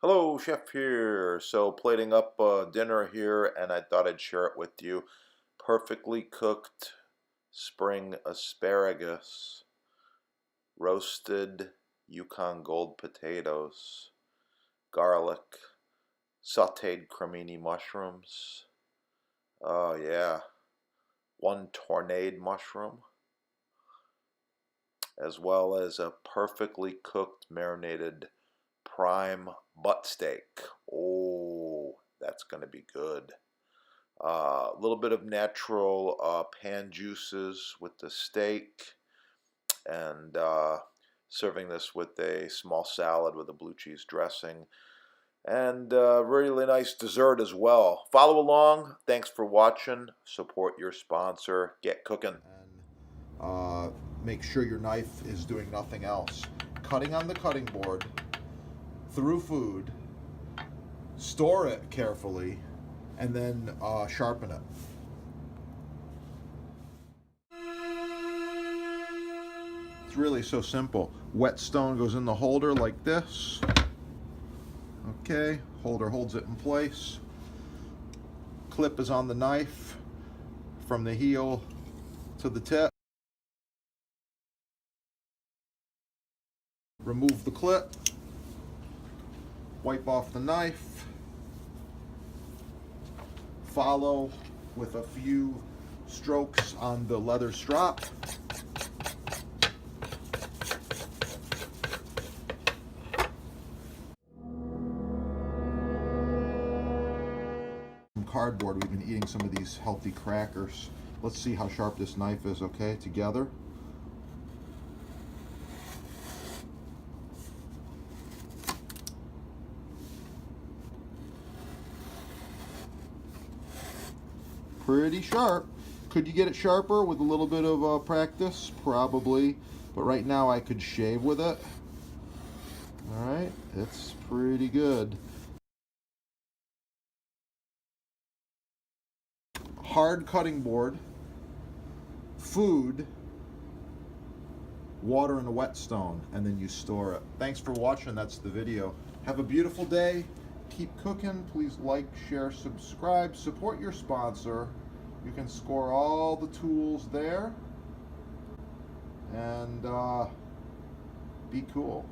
Hello, Chef here. So, plating up dinner here, and I thought I'd share it with you. Perfectly cooked spring asparagus, roasted Yukon Gold potatoes, garlic, sauteed cremini mushrooms. Oh, yeah. One tornado mushroom, as well as a perfectly cooked marinated prime butt steak. Oh, that's going to be good. A little bit of natural pan juices with the steak, and serving this with a small salad with a blue cheese dressing, and really nice dessert as well. Follow along. Thanks for watching. Support your sponsor. Get cooking. And make sure your knife is doing nothing else. Cutting on the cutting board, through food, store it carefully, and then sharpen it. It's really so simple. Whetstone goes in the holder like this. Okay, holder holds it in place. Clip is on the knife from the heel to the tip. Remove the clip. Wipe off the knife. Follow with a few strokes on the leather strap. Some cardboard. We've been eating some of these healthy crackers. Let's see how sharp this knife is, okay, together. Pretty sharp. Could you get it sharper with a little bit of practice? Probably. But right now I could shave with it. Alright, it's pretty good. Hard cutting board, food, water, and a whetstone, and then you store it. Thanks for watching. That's the video. Have a beautiful day. Keep cooking. Please like, share, subscribe. Support your sponsor. You can score all the tools there, and be cool.